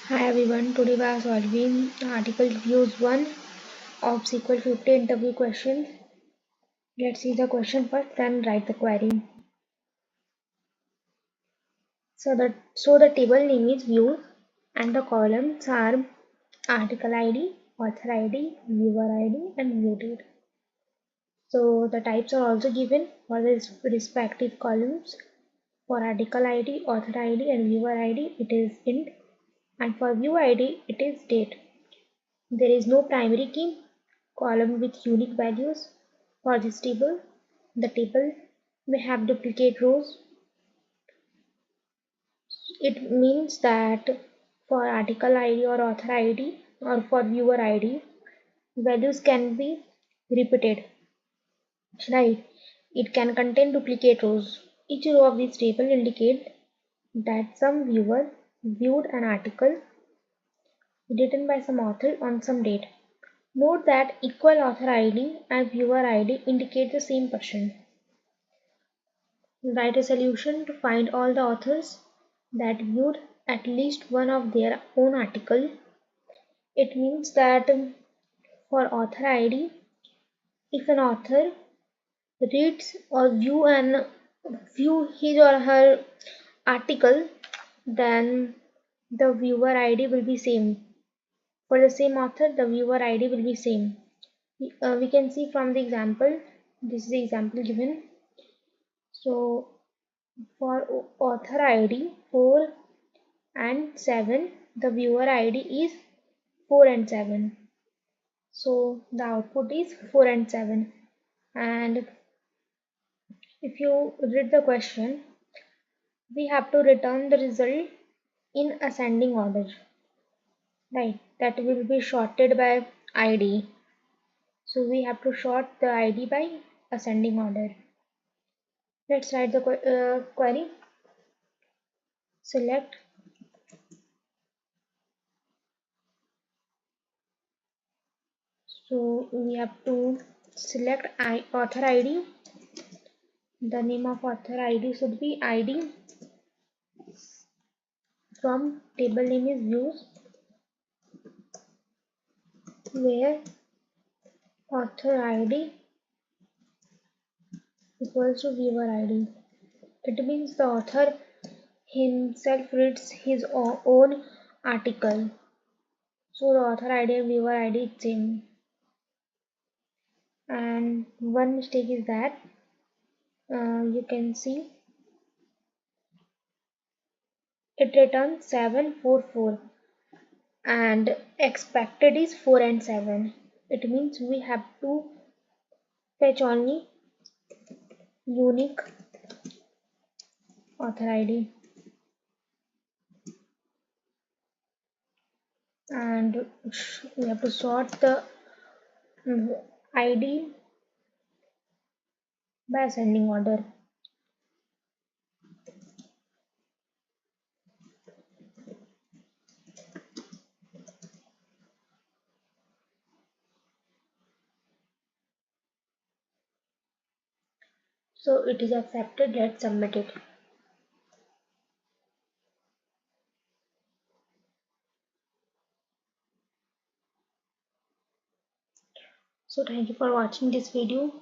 Hi everyone, today we are solving article views 1 of SQL 50 interview questions. Let's see the question first, then write the query. So the table name is views and the columns are article ID, author ID, viewer ID and view date. So the types are also given for the respective columns. For article ID, author ID and viewer ID it is int, and for view ID it is date. There is no primary key column with unique values for this table. The table may have duplicate rows. It means that for article ID or author ID or for viewer ID, values can be repeated, right? It can contain duplicate rows. Each row of this table indicates that some viewer viewed an article written by some author on some date. Note that equal author ID and viewer ID indicate the same person. Write a solution to find all the authors that viewed at least one of their own article. It means that for author ID, if an author reads or view his or her article, then the viewer ID will be same. For the same author, the viewer ID will be same. We can see from the example. This is the example given. So for author ID 4 and 7, the viewer ID is 4 and 7. So the output is 4 and 7. And if you read the question, we have to return the result in ascending order, right? That will be sorted by ID. So we have to sort the ID by ascending order. Let's write the query. Select so we have to select author ID. The name of author ID should be ID from table name is views, where author ID equals to viewer ID. It means the author himself reads his own article. So the author ID and viewer ID is same. And one mistake is that you can see it returns 744 and expected is 4 and 7. It means we have to fetch only unique author ID, and we have to sort the ID by ascending order. So it is accepted. Let's submit it. So thank you for watching this video.